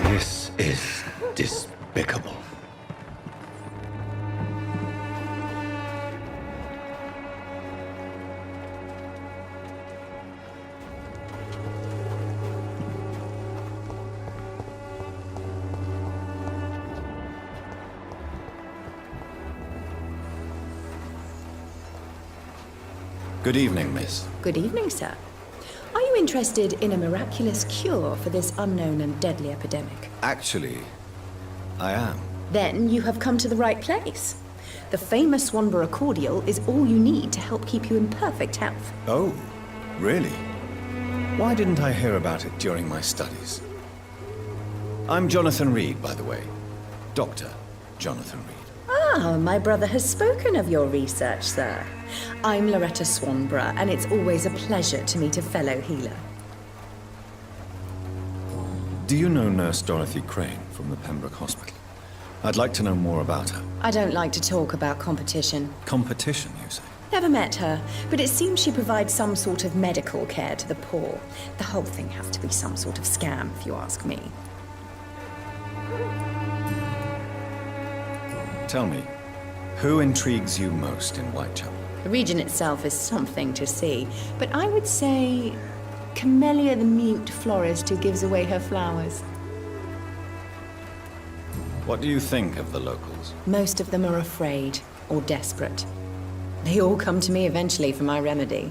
This is despicable. Good evening, miss. Good evening, sir. Are you interested in a miraculous cure for this unknown and deadly epidemic? Actually, I am. Then you have come to the right place. The famous Swanborough cordial is all you need to help keep you in perfect health. Oh, really? Why didn't I hear about it during my studies? I'm Jonathan Reed, by the way. Dr. Jonathan Reed. Ah, my brother has spoken of your research, sir. I'm Loretta Swanborough, and it's always a pleasure to meet a fellow healer. Do you know Nurse Dorothy Crane from the Pembroke Hospital? I'd like to know more about her. I don't like to talk about competition. Competition, you say? Never met her, but it seems she provides some sort of medical care to the poor. The whole thing has to be some sort of scam, if you ask me. Tell me, who intrigues you most in Whitechapel? The region itself is something to see, but I would say Camellia the mute florist who gives away her flowers. What do you think of the locals? Most of them are afraid or desperate. They all come to me eventually for my remedy.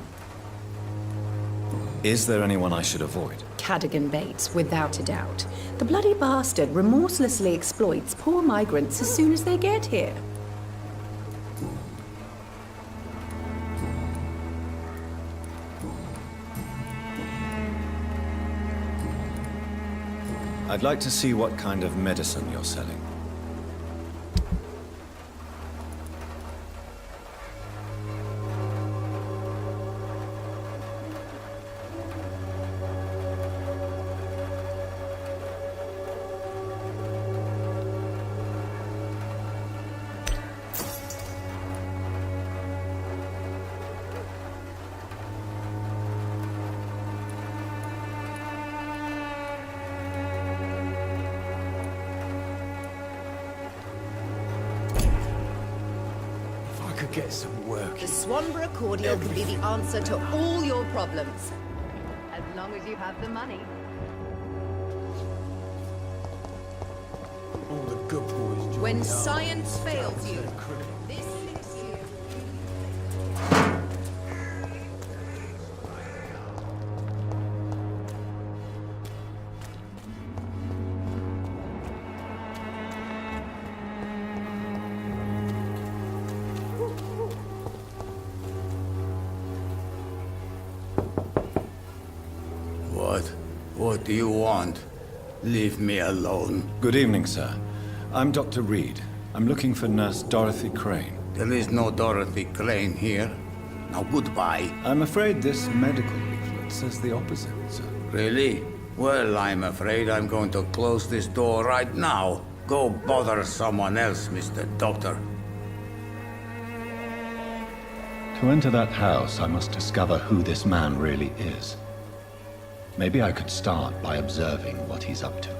Is there anyone I should avoid? Cadogan Bates, without a doubt. The bloody bastard remorselessly exploits poor migrants as soon as they get here. I'd like to see what kind of medicine you're selling. Get some work. The Swanborough cordial can be the answer to all your problems. As long as you have the money. All the good boys join When the science army. fails you, Down to the criminal. this makes you... What do you want? Leave me alone. Good evening, sir. I'm Dr. Reed. I'm looking for Nurse Dorothy Crane. There is no Dorothy Crane here. Now goodbye. I'm afraid this medical leaflet says the opposite, sir. Really? Well, I'm afraid I'm going to close this door right now. Go bother someone else, Mr. Doctor. To enter that house, I must discover who this man really is. Maybe I could start by observing what he's up to.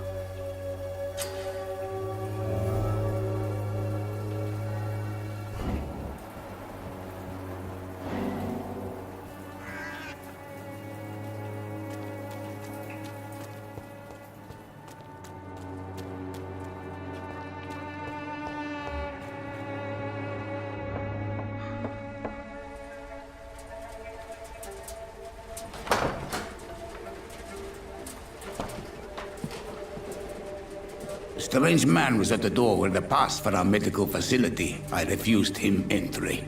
A strange man was at the door with a pass for our medical facility. I refused him entry.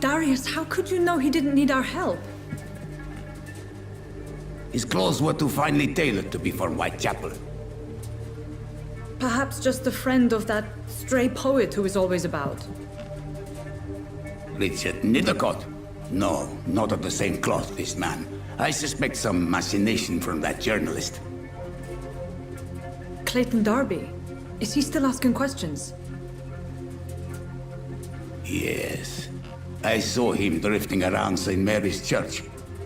Darius, how could you know he didn't need our help? His clothes were too finely tailored to be for Whitechapel. Perhaps just a friend of that stray poet who is always about. Richard Nethercott? No, not of the same cloth, this man. I suspect some machination from that journalist. Clayton Darby. Is he still asking questions? Yes. I saw him drifting around St. Mary's Church.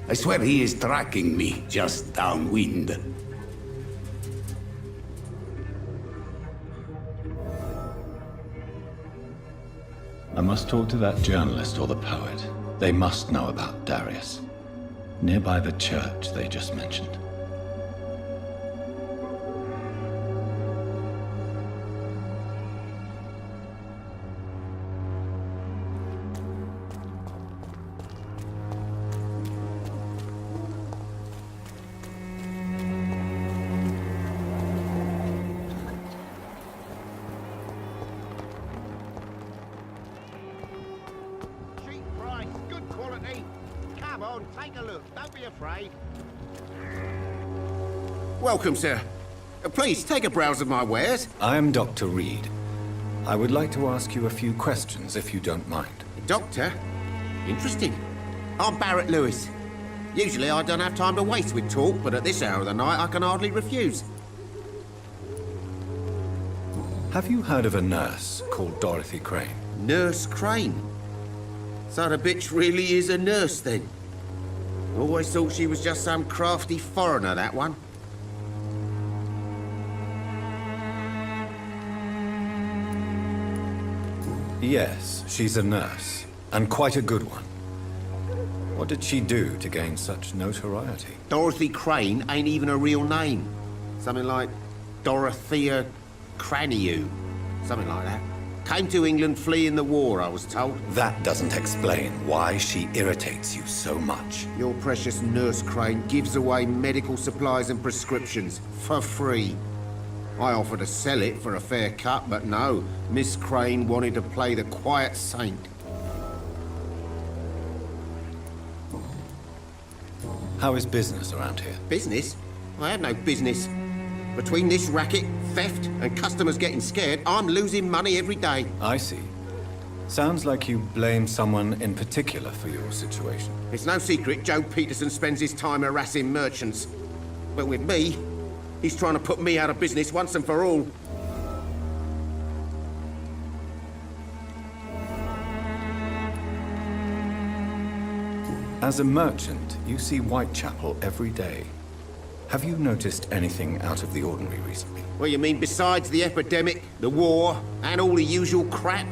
I swear he is tracking me just downwind. I must talk to that journalist or the poet. They must know about Darius. Nearby the church they just mentioned. Cheap price, good quality. Come on, take a look. Don't be afraid. Welcome, sir. Please, take a browse of my wares. I am Dr. Reed. I would like to ask you a few questions, if you don't mind. Doctor? Interesting. I'm Barrett Lewis. Usually I don't have time to waste with talk, but at this hour of the night I can hardly refuse. Have you heard of a nurse called Dorothy Crane? Nurse Crane? So the bitch really is a nurse, then? Always thought she was just some crafty foreigner, that one. Yes, she's a nurse, and quite a good one. What did she do to gain such notoriety? Dorothy Crane ain't even a real name. Something like Dorothea Craniu. Something like that. Came to England fleeing the war, I was told. That doesn't explain why she irritates you so much. Your precious Nurse Crane gives away medical supplies and prescriptions for free. I offered to sell it for a fair cut, but no. Miss Crane wanted to play the quiet saint. How is business around here? Business? I have no business. Between this racket, theft, and customers getting scared, I'm losing money every day. I see. Sounds like you blame someone in particular for your situation. It's no secret Joe Peterson spends his time harassing merchants. But with me, he's trying to put me out of business once and for all. As a merchant, you see Whitechapel every day. Have you noticed anything out of the ordinary recently? Well, you mean besides the epidemic, the war, and all the usual crap?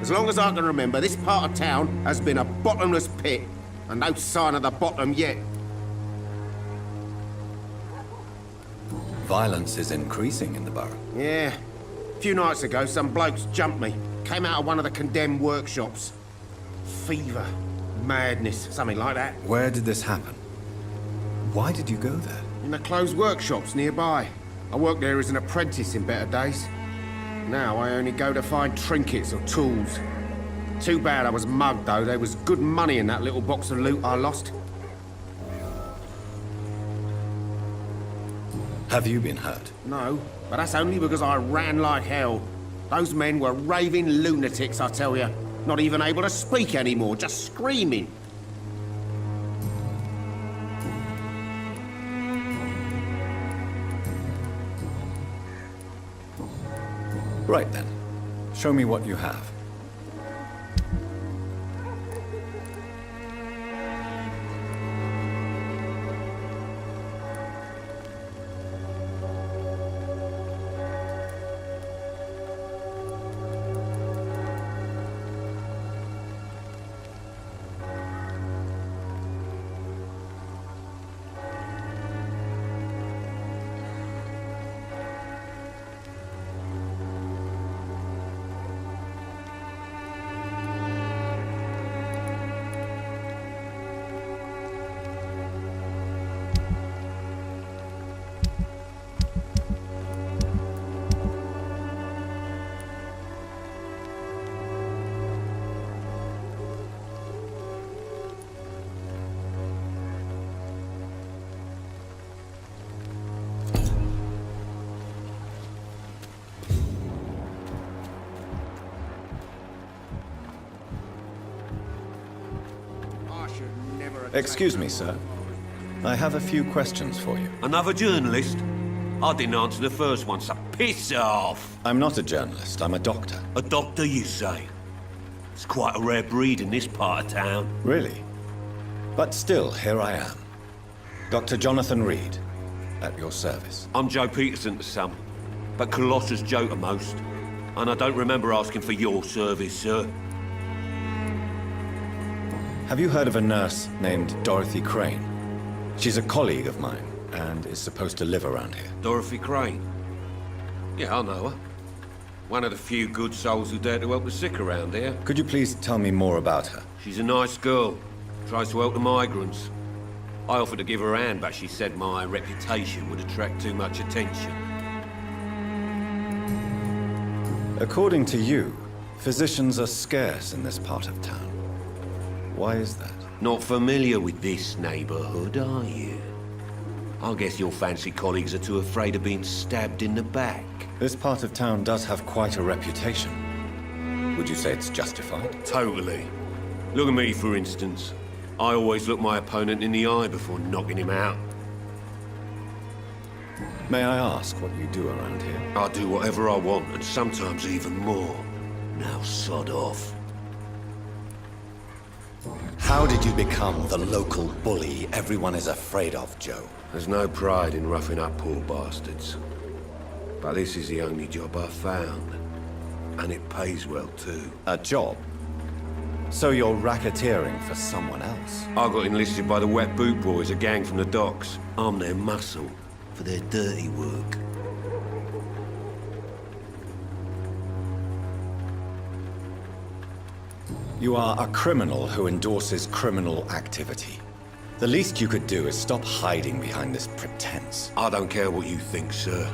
As long as I can remember, this part of town has been a bottomless pit, and no sign of the bottom yet. Violence is increasing in the borough. Yeah. A few nights ago, some blokes jumped me. Came out of one of the condemned workshops. Fever, madness, something like that. Where did this happen? Why did you go there? In the closed workshops nearby. I worked there as an apprentice in better days. Now I only go to find trinkets or tools. Too bad I was mugged, though. There was good money in that little box of loot I lost. Have you been hurt? No, but that's only because I ran like hell. Those men were raving lunatics, I tell you. Not even able to speak anymore, just screaming. Right then. Show me what you have. Excuse me, sir. I have a few questions for you. Another journalist? I didn't answer the first one, so piss off! I'm not a journalist, I'm a doctor. A doctor, you say? It's quite a rare breed in this part of town. Really? But still, here I am. Dr. Jonathan Reed, at your service. I'm Joe Peterson to some, but Colossus Joe to most. And I don't remember asking for your service, sir. Have you heard of a nurse named Dorothy Crane? She's a colleague of mine, and is supposed to live around here. Dorothy Crane? Yeah, I know her. One of the few good souls who dare to help the sick around here. Could you please tell me more about her? She's a nice girl. Tries to help the migrants. I offered to give her a hand, but she said my reputation would attract too much attention. According to you, physicians are scarce in this part of town. Why is that? Not familiar with this neighborhood, are you? I guess your fancy colleagues are too afraid of being stabbed in the back. This part of town does have quite a reputation. Would you say it's justified? Totally. Look at me, for instance. I always look my opponent in the eye before knocking him out. May I ask what you do around here? I do whatever I want, and sometimes even more. Now sod off. How did you become the local bully everyone is afraid of, Joe? There's no pride in roughing up poor bastards. But this is the only job I've found. And it pays well, too. A job? So you're racketeering for someone else? I got enlisted by the Wet Boot Boys, a gang from the docks. I'm their muscle for their dirty work. You are a criminal who endorses criminal activity. The least you could do is stop hiding behind this pretense. I don't care what you think, sir.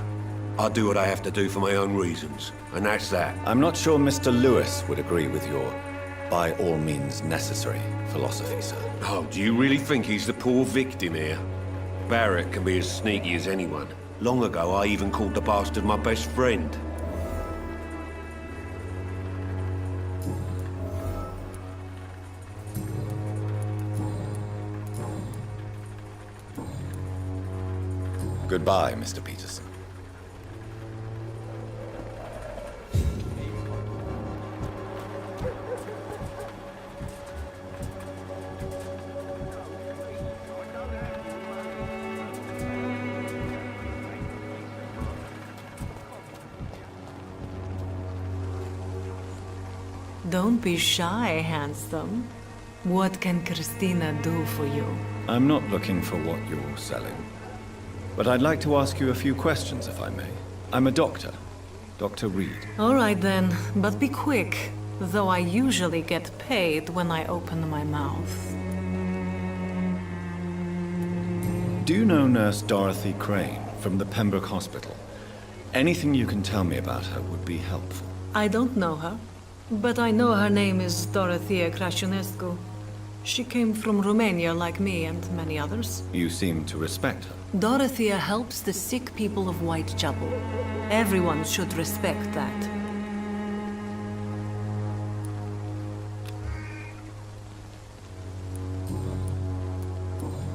I do what I have to do for my own reasons, and that's that. I'm not sure Mr. Lewis would agree with your by all means necessary philosophy, sir. Oh, do you really think he's the poor victim here? Barrett can be as sneaky as anyone. Long ago, I even called the bastard my best friend. Goodbye, Mr. Peterson. Don't be shy, handsome. What can Christina do for you? I'm not looking for what you're selling. But I'd like to ask you a few questions, if I may. I'm a doctor. Dr. Reed. All right then, but be quick. Though I usually get paid when I open my mouth. Do you know Nurse Dorothy Crane from the Pembroke Hospital? Anything you can tell me about her would be helpful. I don't know her, but I know her name is Dorothea Crăciunescu. She came from Romania like me and many others. You seem to respect her. Dorothea helps the sick people of Whitechapel. Everyone should respect that.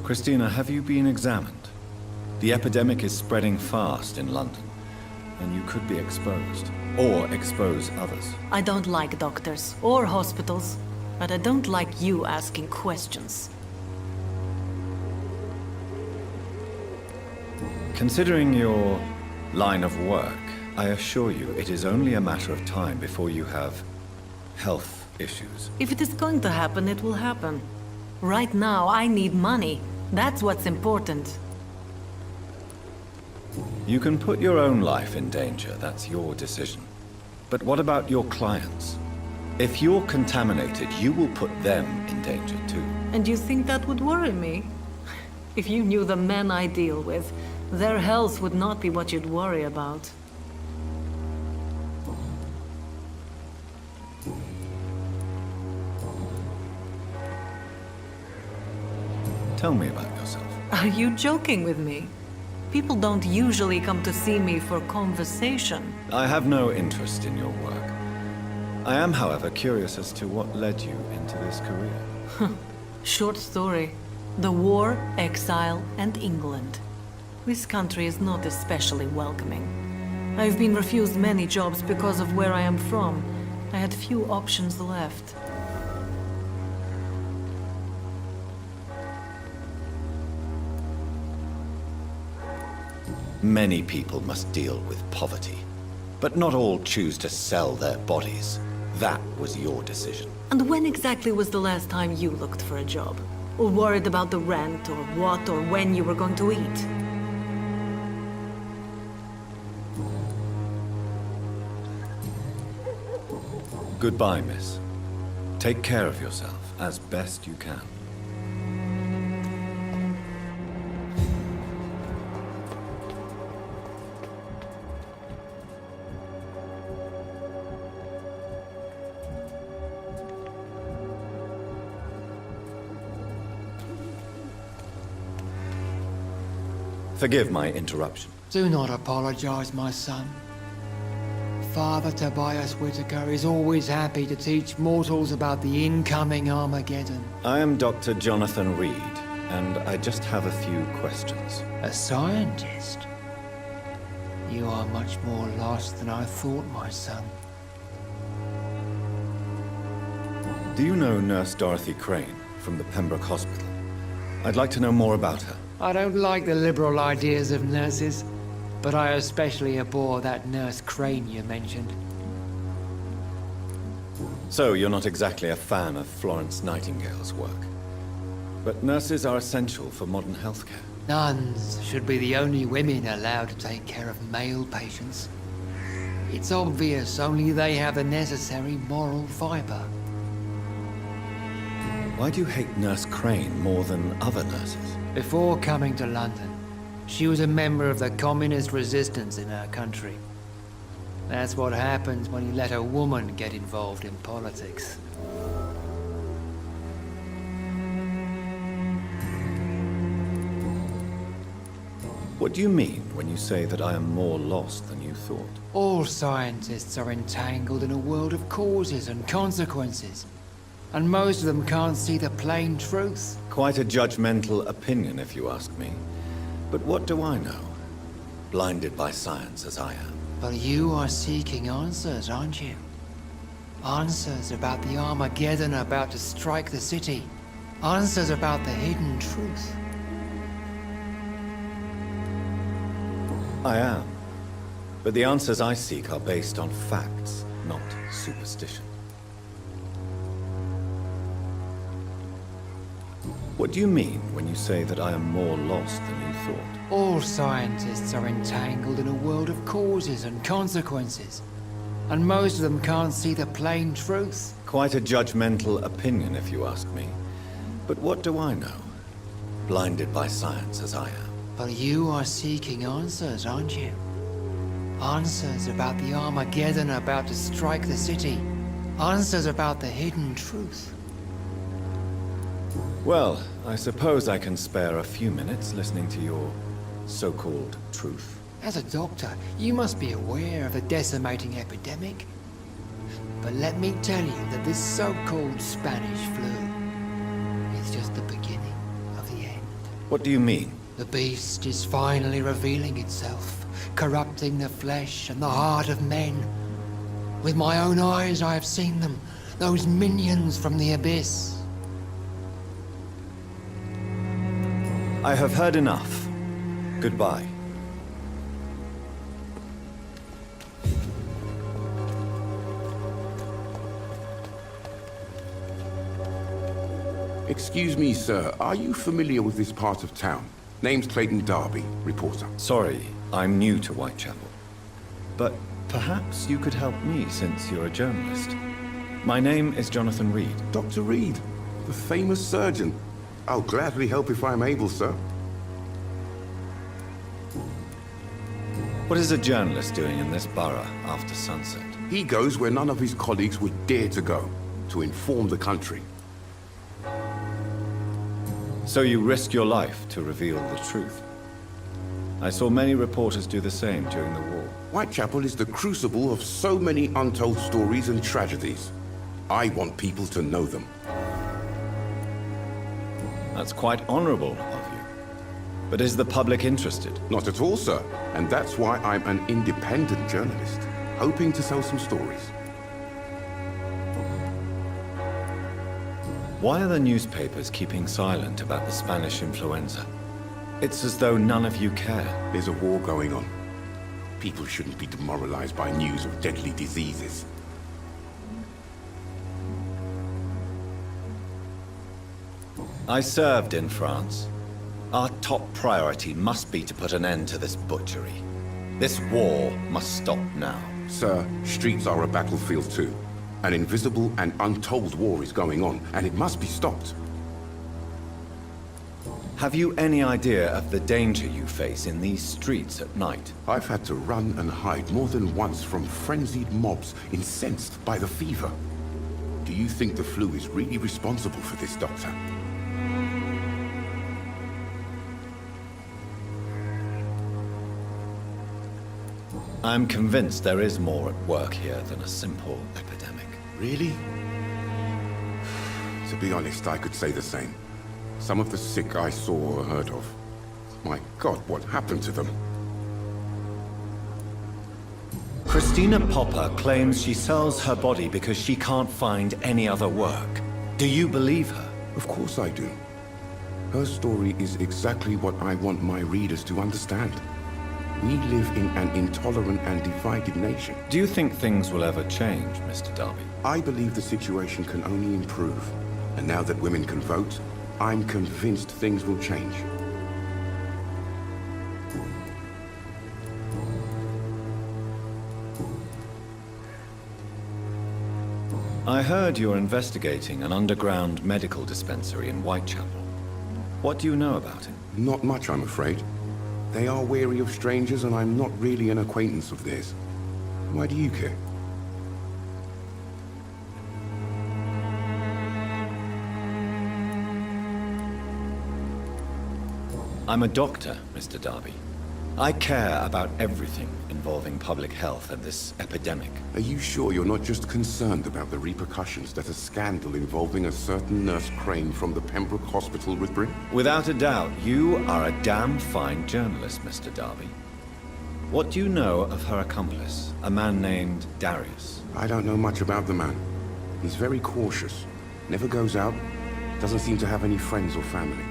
Christina, have you been examined? The epidemic is spreading fast in London, and you could be exposed, or expose others. I don't like doctors or hospitals, but I don't like you asking questions. Considering your line of work, I assure you it is only a matter of time before you have health issues. If it is going to happen, it will happen. Right now, I need money. That's what's important. You can put your own life in danger, that's your decision. But what about your clients? If you're contaminated, you will put them in danger too. And you think that would worry me? If you knew the men I deal with, their health would not be what you'd worry about. Tell me about yourself. Are you joking with me? People don't usually come to see me for conversation. I have no interest in your work. I am, however, curious as to what led you into this career. Short story. The war, exile, and England. This country is not especially welcoming. I've been refused many jobs because of where I am from. I had few options left. Many people must deal with poverty, but not all choose to sell their bodies. That was your decision. And when exactly was the last time you looked for a job? Or worried about the rent, or what or when you were going to eat? Goodbye, miss. Take care of yourself as best you can. Forgive my interruption. Do not apologize, my son. Father Tobias Whitaker is always happy to teach mortals about the incoming Armageddon. I am Dr. Jonathan Reed, and I just have a few questions. A scientist? You are much more lost than I thought, my son. Do you know Nurse Dorothy Crane from the Pembroke Hospital? I'd like to know more about her. I don't like the liberal ideas of nurses, but I especially abhor that Nurse Crane you mentioned. So, you're not exactly a fan of Florence Nightingale's work. But nurses are essential for modern healthcare. Nuns should be the only women allowed to take care of male patients. It's obvious only they have the necessary moral fiber. Why do you hate Nurse Crane more than other nurses? Before coming to London, she was a member of the communist resistance in her country. That's what happens when you let a woman get involved in politics. What do you mean when you say that I am more lost than you thought? All scientists are entangled in a world of causes and consequences, and most of them can't see the plain truth. Quite a judgmental opinion, if you ask me. But what do I know? Blinded by science as I am. But you are seeking answers, aren't you? Answers about the Armageddon about to strike the city. Answers about the hidden truth. I am. But the answers I seek are based on facts, not superstition. What do you mean when you say that I am more lost than you thought? All scientists are entangled in a world of causes and consequences, and most of them can't see the plain truth. Quite a judgmental opinion, if you ask me. But what do I know? Blinded by science as I am. But you are seeking answers, aren't you? Answers about the Armageddon about to strike the city. Answers about the hidden truth. Well, I suppose I can spare a few minutes listening to your so-called truth. As a doctor, you must be aware of the decimating epidemic. But let me tell you that this so-called Spanish flu is just the beginning of the end. What do you mean? The beast is finally revealing itself, corrupting the flesh and the heart of men. With my own eyes I have seen them, those minions from the abyss. I have heard enough. Goodbye. Excuse me, sir. Are you familiar with this part of town? Name's Clayton Darby, reporter. Sorry, I'm new to Whitechapel. But perhaps you could help me since you're a journalist. My name is Jonathan Reed. Dr. Reed, the famous surgeon. I'll gladly help if I'm able, sir. What is a journalist doing in this borough after sunset? He goes where none of his colleagues would dare to go, to inform the country. So you risk your life to reveal the truth. I saw many reporters do the same during the war. Whitechapel is the crucible of so many untold stories and tragedies. I want people to know them. That's quite honorable of you. But is the public interested? Not at all, sir. And that's why I'm an independent journalist, hoping to sell some stories. Why are the newspapers keeping silent about the Spanish influenza? It's as though none of you care. There's a war going on. People shouldn't be demoralized by news of deadly diseases. I served in France. Our top priority must be to put an end to this butchery. This war must stop now. Sir, streets are a battlefield too. An invisible and untold war is going on, and it must be stopped. Have you any idea of the danger you face in these streets at night? I've had to run and hide more than once from frenzied mobs incensed by the fever. Do you think the flu is really responsible for this, Doctor? I'm convinced there is more at work here than a simple epidemic. Really? To be honest, I could say the same. Some of the sick I saw or heard of. My God, what happened to them? Christina Popper claims she sells her body because she can't find any other work. Do you believe her? Of course I do. Her story is exactly what I want my readers to understand. We live in an intolerant and divided nation. Do you think things will ever change, Mr. Darby? I believe the situation can only improve. And now that women can vote, I'm convinced things will change. I heard you're investigating an underground medical dispensary in Whitechapel. What do you know about it? Not much, I'm afraid. They are wary of strangers, and I'm not really an acquaintance of theirs. Why do you care? I'm a doctor, Mr. Darby. I care about everything involving public health and this epidemic. Are you sure you're not just concerned about the repercussions that a scandal involving a certain Nurse Crane from the Pembroke Hospital would bring? Without a doubt, you are a damn fine journalist, Mr. Darby. What do you know of her accomplice, a man named Darius? I don't know much about the man. He's very cautious, never goes out, doesn't seem to have any friends or family.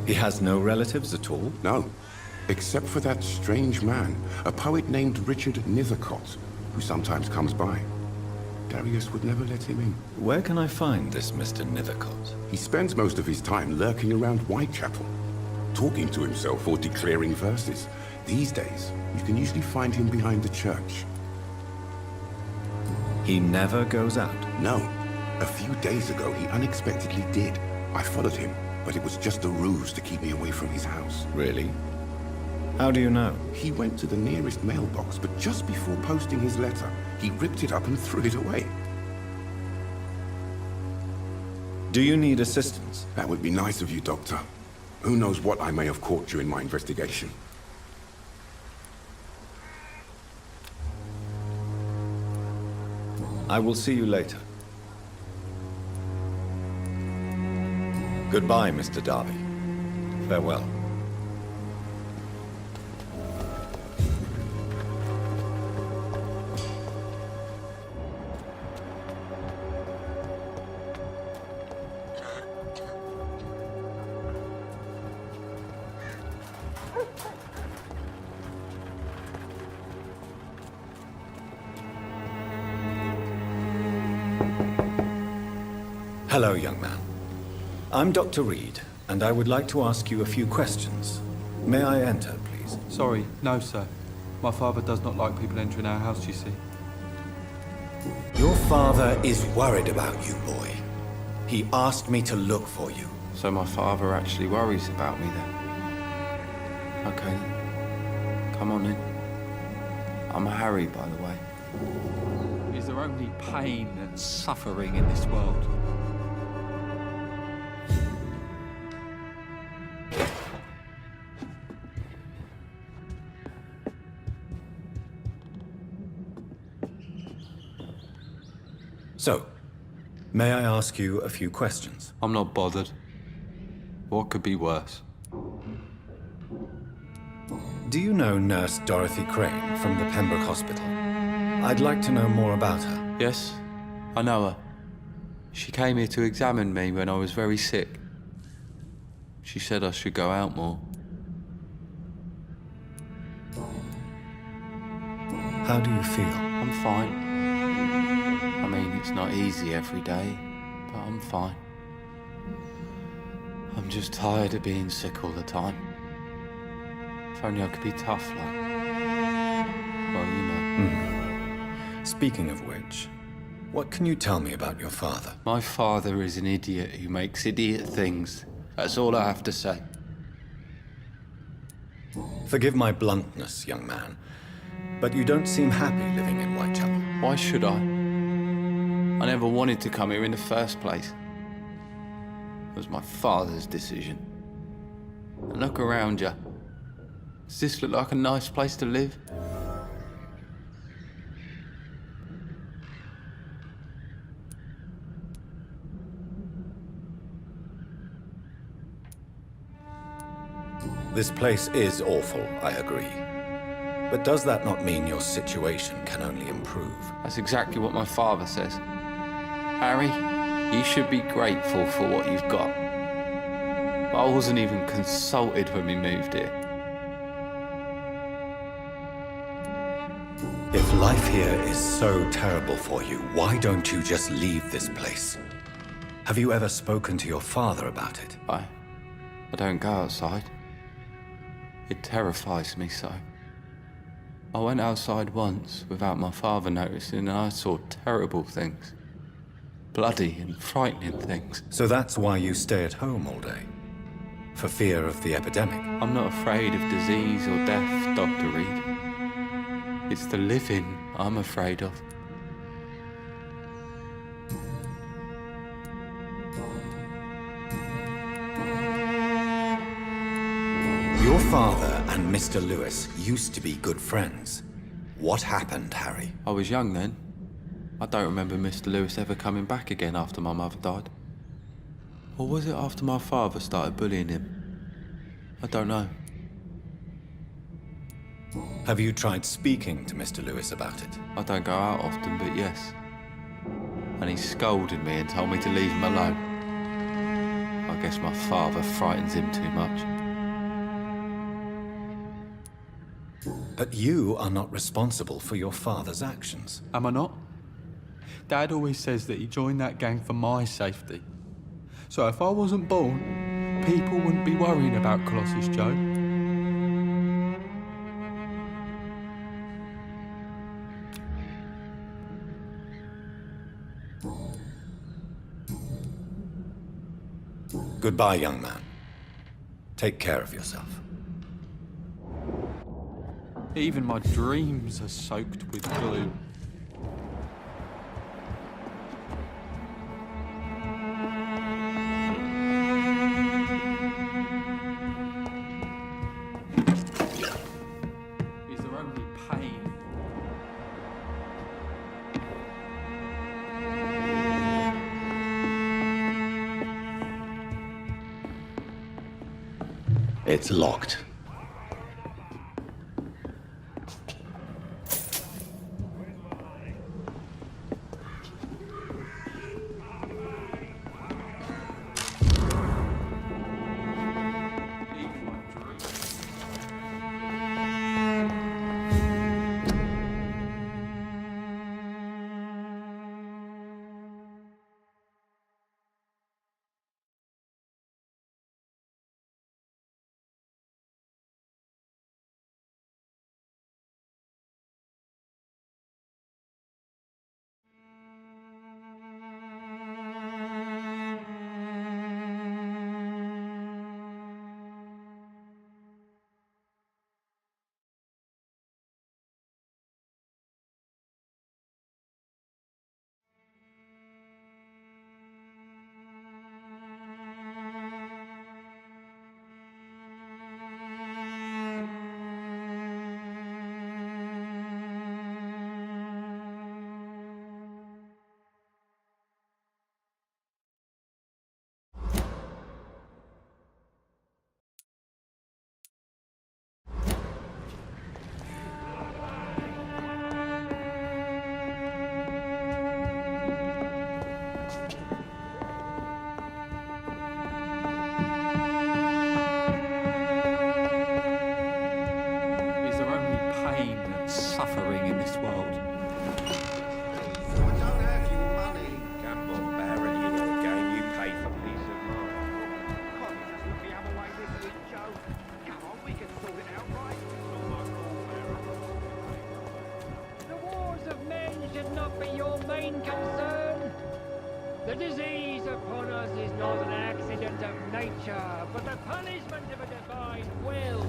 He has no relatives at all? No, except for that strange man, a poet named Richard Nethercott, who sometimes comes by. Darius would never let him in. Where can I find this Mr. Nethercott? He spends most of his time lurking around Whitechapel, talking to himself or declaring verses. These days, you can usually find him behind the church. He never goes out? No. A few days ago, he unexpectedly did. I followed him, but it was just a ruse to keep me away from his house. Really? How do you know? He went to the nearest mailbox, but just before posting his letter, he ripped it up and threw it away. Do you need assistance? That would be nice of you, Doctor. Who knows what I may have caught during my investigation. I will see you later. Goodbye, Mr. Darby. Farewell. Hello, young man. I'm Dr. Reed, and I would like to ask you a few questions. May I enter, please? Sorry, no, sir. My father does not like people entering our house, you see. Your father is worried about you, boy. He asked me to look for you. So my father actually worries about me then? Okay. Come on in. I'm Harry, by the way. Is there only pain and suffering in this world? So, may I ask you a few questions? I'm not bothered. What could be worse? Do you know Nurse Dorothy Crane from the Pembroke Hospital? I'd like to know more about her. Yes, I know her. She came here to examine me when I was very sick. She said I should go out more. How do you feel? I'm fine. I mean, it's not easy every day, but I'm fine. I'm just tired of being sick all the time. If only I could be tough, like... Well, you know. Speaking of which, what can you tell me about your father? My father is an idiot who makes idiot things. That's all I have to say. Forgive my bluntness, young man, but you don't seem happy living in Whitechapel. Why should I? I never wanted to come here in the first place. It was my father's decision. And look around you. Does this look like a nice place to live? This place is awful, I agree. But does that not mean your situation can only improve? That's exactly what my father says. Harry, you should be grateful for what you've got. But I wasn't even consulted when we moved here. If life here is so terrible for you, why don't you just leave this place? Have you ever spoken to your father about it? I don't go outside. It terrifies me so. I went outside once without my father noticing and I saw terrible things. Bloody and frightening things. So that's why you stay at home all day? For fear of the epidemic? I'm not afraid of disease or death, Dr. Reed. It's the living I'm afraid of. Your father and Mr. Lewis used to be good friends. What happened, Harry? I was young then. I don't remember Mr. Lewis ever coming back again after my mother died. Or was it after my father started bullying him? I don't know. Have you tried speaking to Mr. Lewis about it? I don't go out often, but yes. And he scolded me and told me to leave him alone. I guess my father frightens him too much. But you are not responsible for your father's actions. Am I not? Dad always says that he joined that gang for my safety. So if I wasn't born, people wouldn't be worrying about Colossus Joe. Goodbye, young man. Take care of yourself. Even my dreams are soaked with glue. Is there only pain? It's locked. Suffering in this world. I don't have your money. Come on, Baron, you little We can sort it out, right? The wars of men should not be your main concern. The disease upon us is not an accident of nature, but the punishment of a divine will.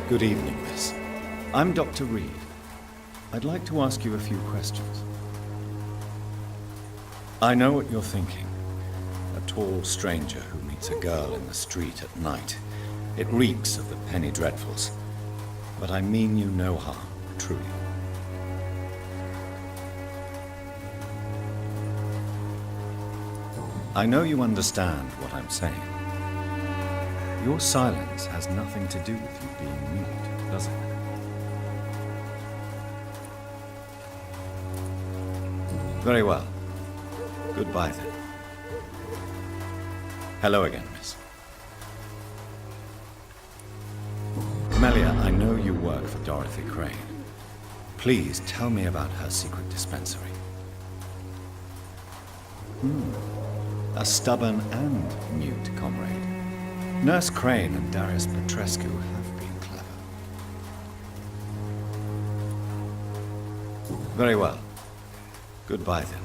Good evening, miss. I'm Dr. Reed. I'd like to ask you a few questions. I know what you're thinking. A tall stranger who meets a girl in the street at night. It reeks of the penny dreadfuls. But I mean you no harm, truly. I know you understand what I'm saying. Your silence has nothing to do with you being mute, does it? Very well. Goodbye then. Hello again, miss. Melia, I know you work for Dorothy Crane. Please tell me about her secret dispensary. A stubborn and mute comrade. Nurse Crane and Darius Petrescu have been clever. Very well. Goodbye then.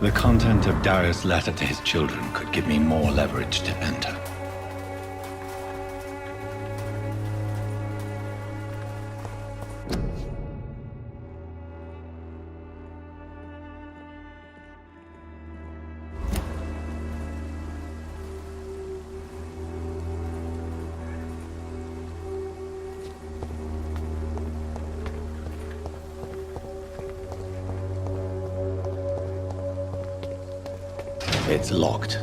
The content of Darius' letter to his children could give me more leverage to enter. It's locked.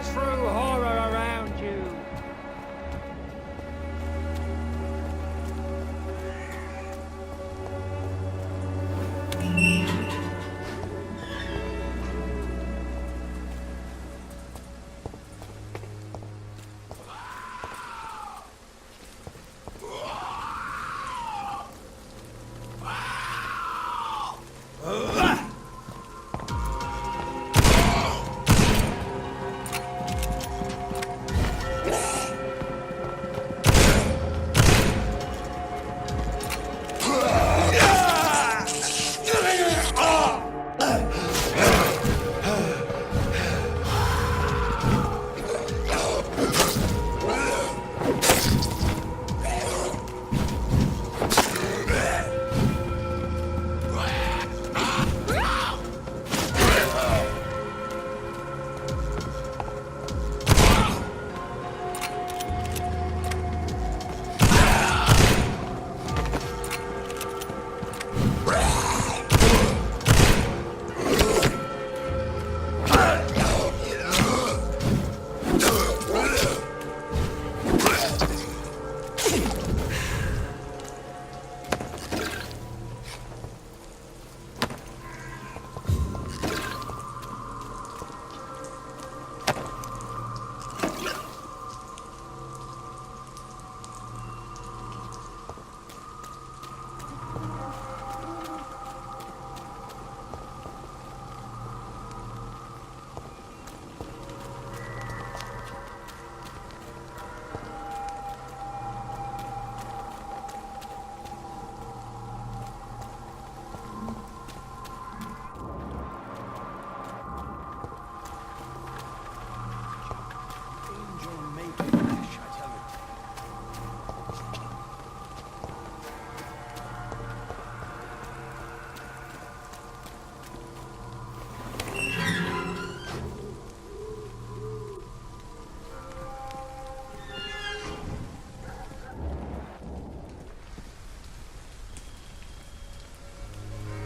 burns through horror around you.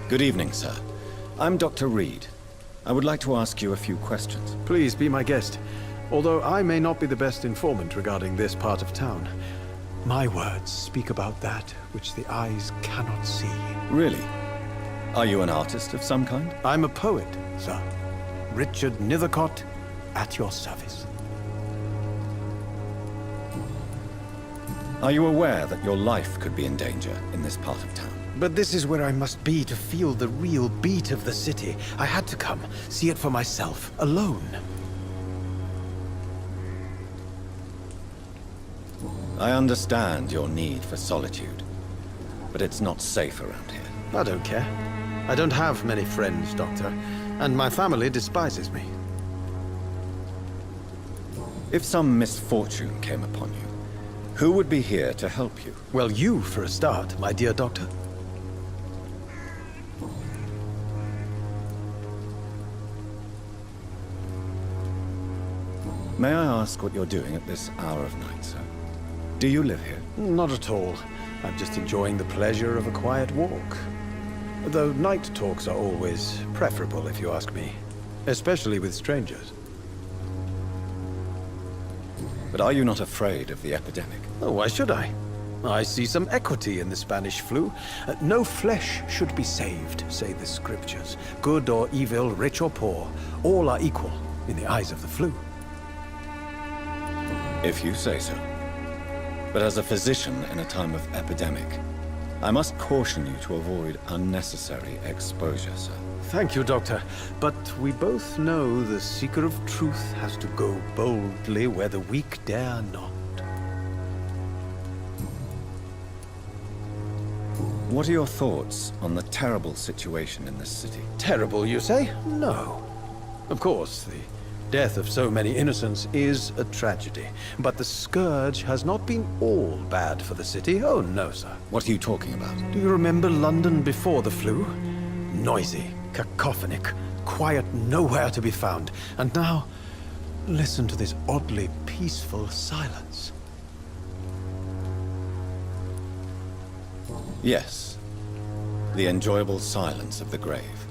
Good evening, sir. I'm Dr. Reed. I would like to ask you a few questions. Please be my guest. Although I may not be the best informant regarding this part of town, my words speak about that which the eyes cannot see. Really? Are you an artist of some kind? I'm a poet, sir. Richard Nethercott, at your service. Are you aware that your life could be in danger in this part of town? But this is where I must be to feel the real beat of the city. I had to come, see it for myself, alone. I understand your need for solitude, but it's not safe around here. I don't care. I don't have many friends, Doctor, and my family despises me. If some misfortune came upon you, who would be here to help you? Well, you, for a start, my dear Doctor. May I ask what you're doing at this hour of night, sir? Do you live here? Not at all. I'm just enjoying the pleasure of a quiet walk. Though night talks are always preferable, if you ask me. Especially with strangers. But are you not afraid of the epidemic? Oh, why should I? I see some equity in the Spanish flu. No flesh should be saved, say the scriptures. Good or evil, rich or poor, all are equal in the eyes of the flu. If you say so. But as a physician in a time of epidemic, I must caution you to avoid unnecessary exposure, sir. Thank you, Doctor. But we both know the seeker of truth has to go boldly where the weak dare not. What are your thoughts on the terrible situation in this city? Terrible, you say? No. Of course, the death of so many innocents is a tragedy. But the scourge has not been all bad for the city. Oh, no, sir. What are you talking about? Do you remember London before the flu? Noisy, cacophonic, quiet nowhere to be found. And now, listen to this oddly peaceful silence. Yes. The enjoyable silence of the grave.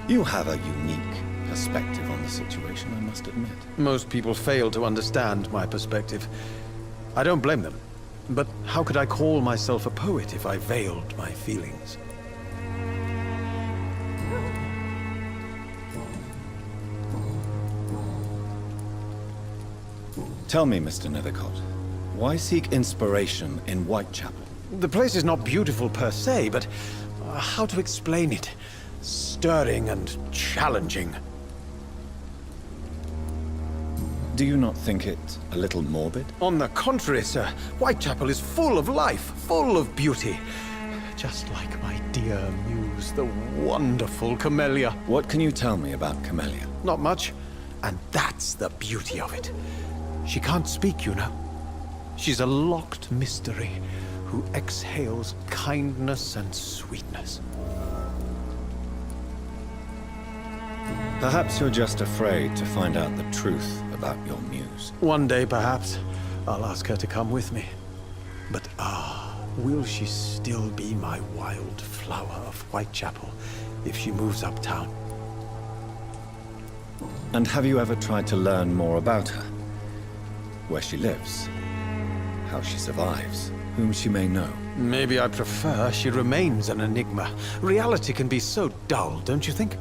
You have a unique perspective on the situation, I must admit. Most people fail to understand my perspective. I don't blame them. But how could I call myself a poet if I veiled my feelings? Tell me, Mr. Nethercott, why seek inspiration in Whitechapel? The place is not beautiful per se, but how to explain it? Stirring and challenging. Do you not think it a little morbid? On the contrary, sir. Whitechapel is full of life, full of beauty. Just like my dear muse, the wonderful Camellia. What can you tell me about Camellia? Not much. And that's the beauty of it. She can't speak, you know. She's a locked mystery who exhales kindness and sweetness. Perhaps you're just afraid to find out the truth about your muse. One day, perhaps, I'll ask her to come with me. But will she still be my wild flower of Whitechapel if she moves uptown? And have you ever tried to learn more about her? Where she lives, how she survives, whom she may know? Maybe I prefer she remains an enigma. Reality can be so dull, don't you think?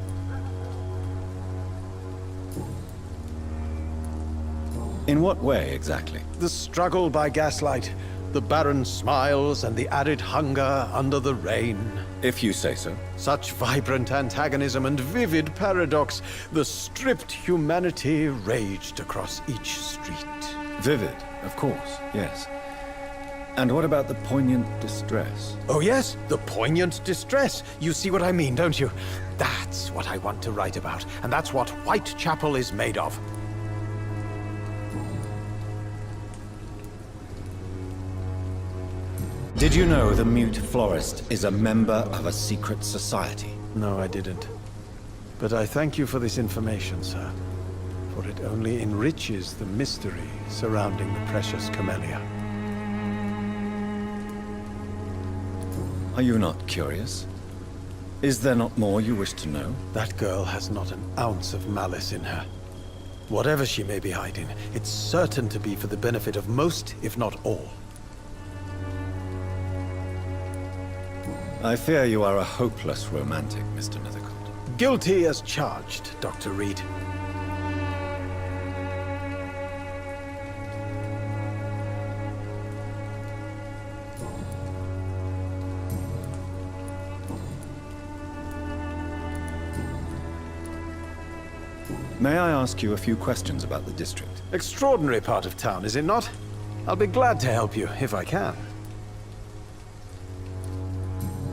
In what way, exactly? The struggle by gaslight, the barren smiles and the arid hunger under the rain. If you say so. Such vibrant antagonism and vivid paradox. The stripped humanity raged across each street. Vivid, of course, yes. And what about the poignant distress? Oh yes, the poignant distress. You see what I mean, don't you? That's what I want to write about, and that's what Whitechapel is made of. Did you know the mute florist is a member of a secret society? No, I didn't. But I thank you for this information, sir. For it only enriches the mystery surrounding the precious Camellia. Are you not curious? Is there not more you wish to know? That girl has not an ounce of malice in her. Whatever she may be hiding, it's certain to be for the benefit of most, if not all. I fear you are a hopeless romantic, Mr. Nethercott. Guilty as charged, Dr. Reed. May I ask you a few questions about the district? Extraordinary part of town, is it not? I'll be glad to help you, if I can.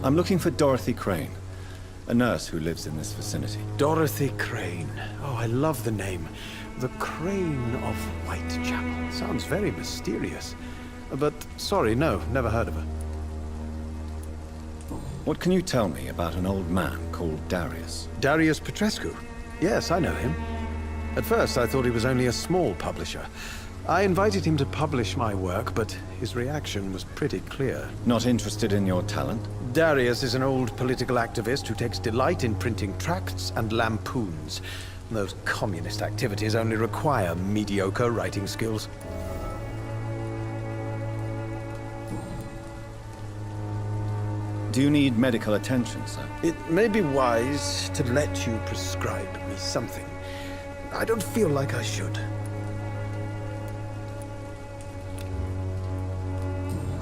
I'm looking for Dorothy Crane, a nurse who lives in this vicinity. Dorothy Crane. Oh, I love the name. The Crane of Whitechapel. Sounds very mysterious. But, sorry, no, never heard of her. What can you tell me about an old man called Darius? Darius Petrescu? Yes, I know him. At first, I thought he was only a small publisher. I invited him to publish my work, but his reaction was pretty clear. Not interested in your talent? Darius is an old political activist who takes delight in printing tracts and lampoons. Those communist activities only require mediocre writing skills. Do you need medical attention, sir? It may be wise to let you prescribe me something. I don't feel like I should.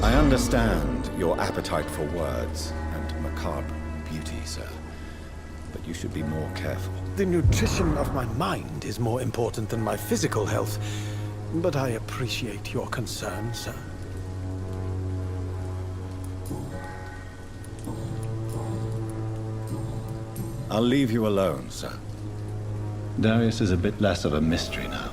I understand your appetite for words and macabre beauty, sir. But you should be more careful. The nutrition of my mind is more important than my physical health. But I appreciate your concern, sir. I'll leave you alone, sir. Darius is a bit less of a mystery now.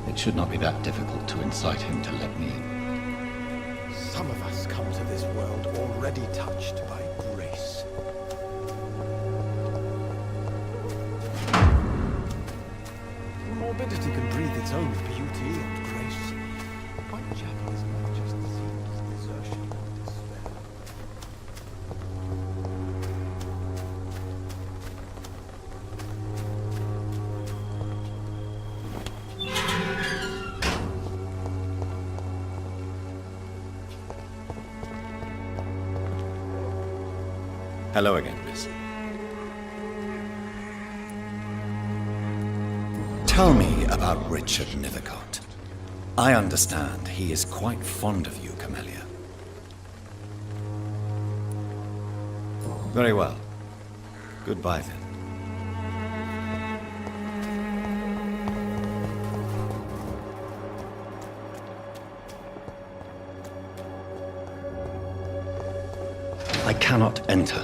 It should not be that difficult to incite him to let me in. Some of us come to this world already touched by grace. Morbidity can breathe its own beauty and grace. Whitechapel is not just the scene of desertion and despair. Hello again, miss. Tell me about Richard Nethercott. I understand he is quite fond of you, Camellia. Very well. Goodbye, then. I cannot enter.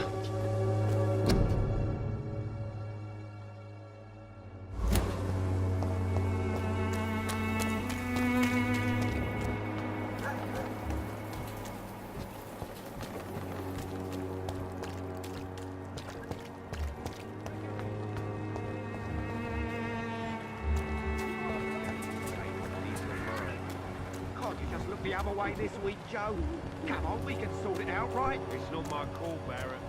Can't you just look the other way this week, Joe? Come on, we can sort it out, right? It's not my call, Barrett.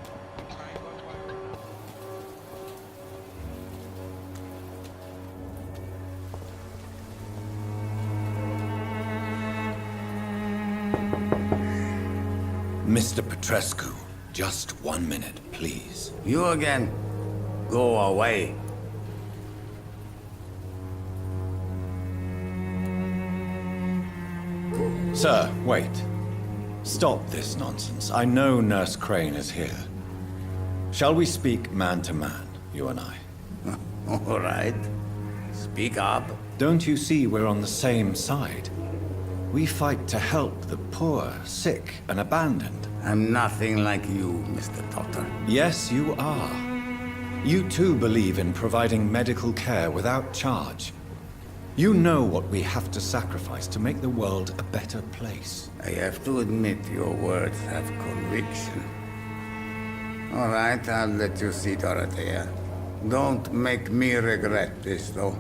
Mr. Petrescu, just 1 minute, please. You again? Go away. Sir, wait. Stop this nonsense. I know Nurse Crane is here. Shall we speak man to man, you and I? All right. Speak up. Don't you see we're on the same side? We fight to help the poor, sick, and abandoned. I'm nothing like you, Mr. Doctor. Yes, you are. You too believe in providing medical care without charge. You know what we have to sacrifice to make the world a better place. I have to admit your words have conviction. All right, I'll let you see, Dorothea. Don't make me regret this, though.